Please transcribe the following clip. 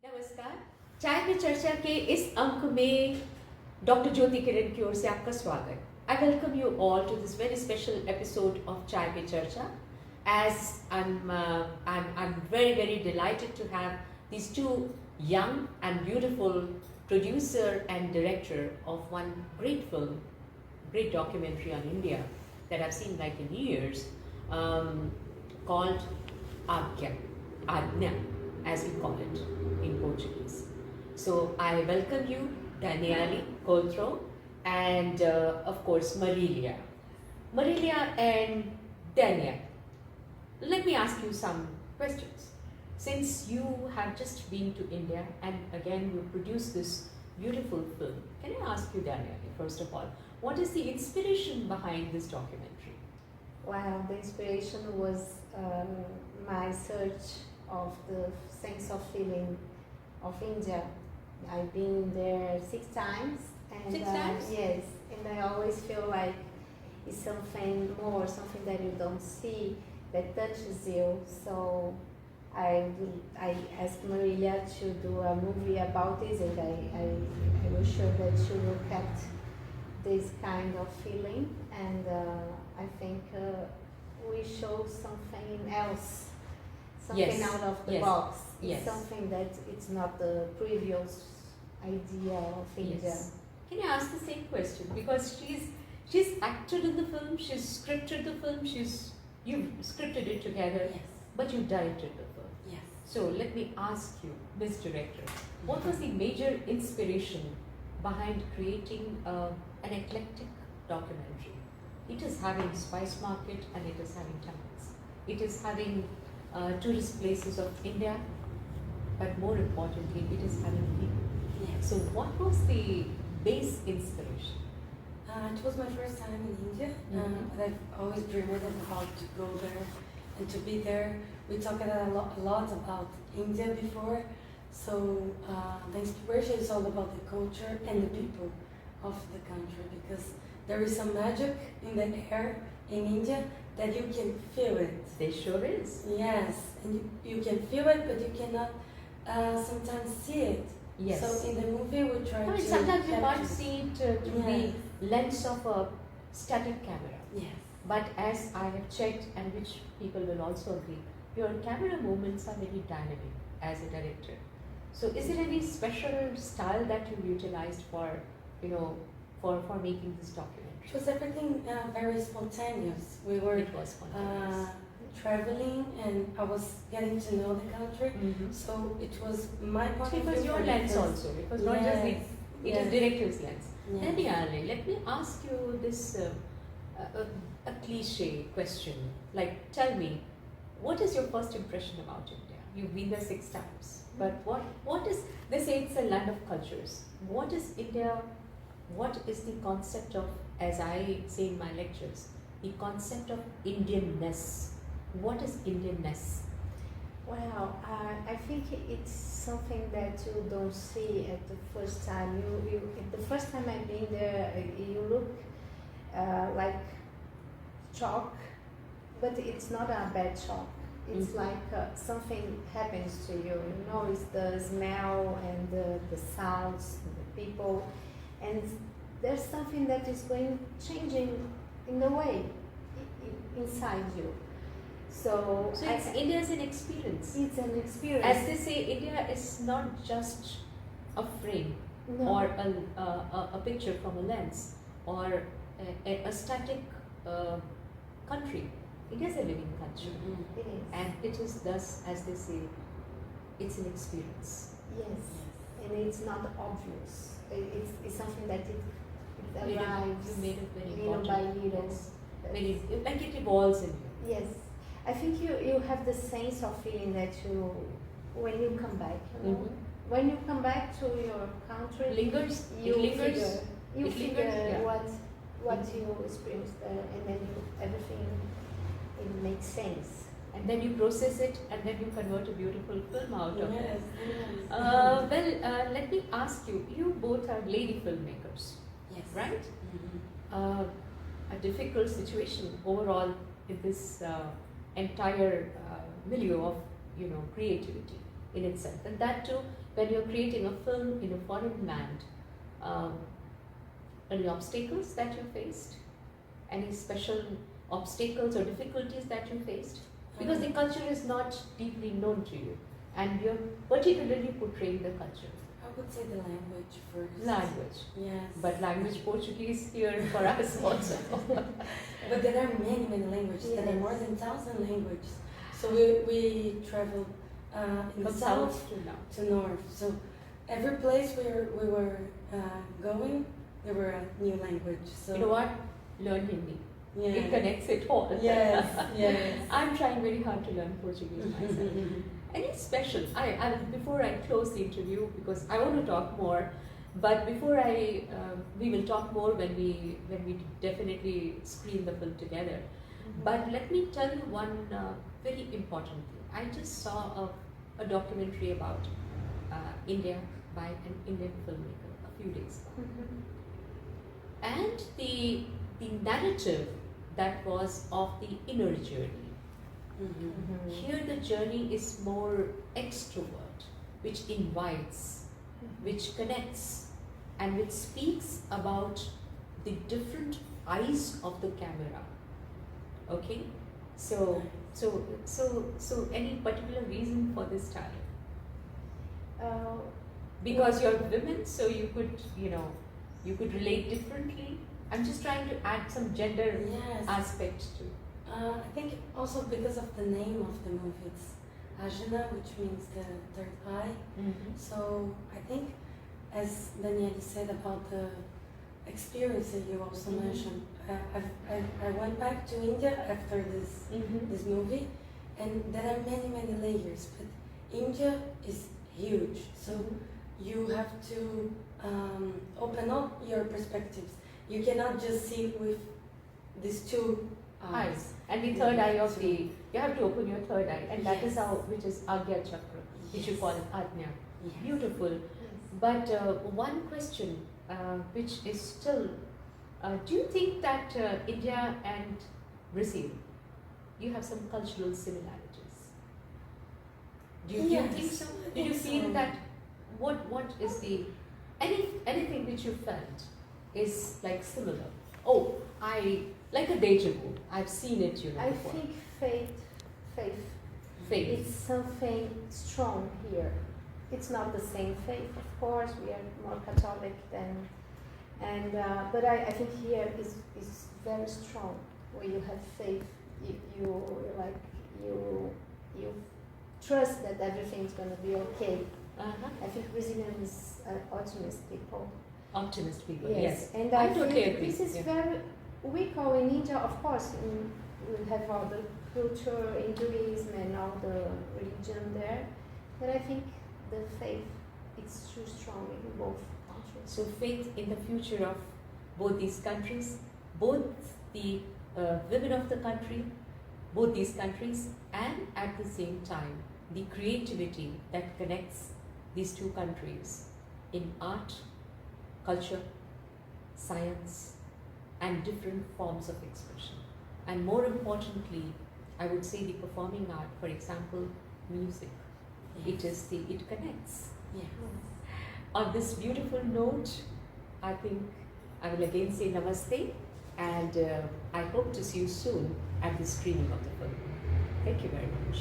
नमस्कार। चाय पे चर्चा के इस अंक में डॉक्टर ज्योति किरण की ओर से आपका स्वागत। I welcome you all to this very special episode of Chai pe चर्चा. As I'm very delighted to have these two young and beautiful producer and director of one great film, great documentary on India that I've seen like in years, called AJNA, as we call it in Portuguese. So I welcome you, Danielle Coltro, and of course Marilia. Marilia and Danielle, let me ask you some questions. Since you have just been to India and again you produced this beautiful film, can I ask you, Danielle, first of all, what is the inspiration behind this documentary? Well, the inspiration was my search of the sense of feeling of India. I've been there 6 times. And, 6 times? Yes, and I always feel like it's something more, something that you don't see, that touches you. So I asked Marilia to do a movie about this, and I was sure that she will catch this kind of feeling, and I think we show something else, something Yes. out of the Yes. box. Yes. It's something that it's not the previous idea of India. Yes. Can I ask the same question? Because she's acted in the film, she's scripted the film, you've scripted it together, Yes. but you directed the film. Yes. So let me ask you, Miss Director, what was the major inspiration behind creating an eclectic documentary? It is having spice market and it is having temples. It is having tourist places of India, but more importantly, it is having people. Yes. So what was the base inspiration? It was my first time in India, but I've always dreamed about to go there and to be there. We talked a lot about India before, so the inspiration is all about the culture and the people of the country, because there is some magic in the air in India that you can feel it. There sure is. Yes, and you can feel it, but you cannot sometimes see it. Yes. So in the movie we try I mean, to sometimes you capture- can't see it through Yes. the lens of a static camera. Yes. But as I have checked, and which people will also agree, your camera movements are very dynamic as a director. So is there any special style that you utilized for making this documentary? It was everything very spontaneous. We were It was spontaneous. traveling, and I was getting to know the country. Mhm. So it was my point It of was view. your for the lens first- also. It was not just the. It is Yes. director's lens. Yes. Danielle, let me ask you this a cliche question. Like, tell me, what is your first impression about India? You've been there 6 times, but what is, they say it's a land of cultures. What is India? What is the concept of, as I say in my lectures, the concept of Indianness? What is Indianness? Well, I think it's something that you don't see at the first time. The first time I've been there, you look like shock, but it's not a bad shock. It's like something happens to you. You know, it's the smell and the sounds, the people, and there's something that is changing in the way inside you. So India is an experience. It's an experience. As they say, India is not just a frame No. or a picture from a lens or a static country. It is a living country, It is. and it is thus, as they say, it's an experience. Yes, and it's not obvious. It's something that it arrives You made it very little important. by little. Yes. Like it evolves in you. Yes, I think you have the sense of feeling that when you come back, when you come back to your country, Lingers. you It lingers. figure, you It figure lingers, yeah. what you experienced there, and then everything it makes sense. And then you process it, and then you convert a beautiful film out of it. Yes. Yes. Let me ask you. You both are lady filmmakers, Yes. right? Mhm. A difficult situation overall in this entire milieu of creativity in itself, and that too when you're creating a film in a foreign land, um, any obstacles that you faced? Any special obstacles or difficulties that you faced? Because the culture is not deeply known to you, and you're particularly portraying the culture. I would say the language first. Language. Yes. But language Portuguese here for us also. But there are many, many languages. There are more than 1,000 languages. So we traveled in the From south south to north. to north. So every place where we were going, there were a new language. So You know what? Learn Hindi. Yeah. It connects it all. Yes, yes. I'm trying very hard to learn Portuguese myself. Any special? I before I close the interview, because I want to talk more, but before we will talk more when we definitely screen the film together. But let me tell you one very important thing. I just saw a documentary about India by an Indian filmmaker a few days ago, and the narrative that was of the inner journey. Here the journey is more extrovert, which invites, which connects, and which speaks about the different eyes of the camera. Okay, so any particular reason for this style? Because you're women, so you could relate differently. I'm just trying to add some gender Yes. aspect to. I think also because of the name of the movie, it's AJNA, which means the third eye. So I think, as Danielle said about the experience that you also mentioned, I went back to India after this movie, and there are many, many layers, but India is huge, so you have to open up your perspectives. You cannot just see with these two eyes. And the third eye of you have to open your third eye, and that is Yes. which is Agya Chakra, which you call it Ajna. Yes. Beautiful. But one question, which is still, do you think that India and Brazil, you have some cultural similarities? Do you Yes, think so? I Did you think feel so. that? What is the anything which you felt is like similar? Oh, like a deja vu. I've seen it, I before. think faith Faith. it's something strong here. It's not the same faith, of course. We are more Catholic but I think here is very strong. Where you have faith, you trust that everything is going to be okay. I think Brazilians are optimist people. Optimist people. Yes, Yes. and I I totally think agree. this is Yeah. very. We call in India, of course, we have all the culture, Hinduism, and all the religion there. But I think the faith is too strong in both countries. So faith in the future of both these countries, both the women of the country, both these countries, and at the same time, the creativity that connects these two countries in art, culture, science, and different forms of expression. And more importantly, I would say the performing art, for example, music. It connects. Yeah. On this beautiful note, I think I will again say namaste, and I hope to see you soon at the screening of the film. Thank you very much.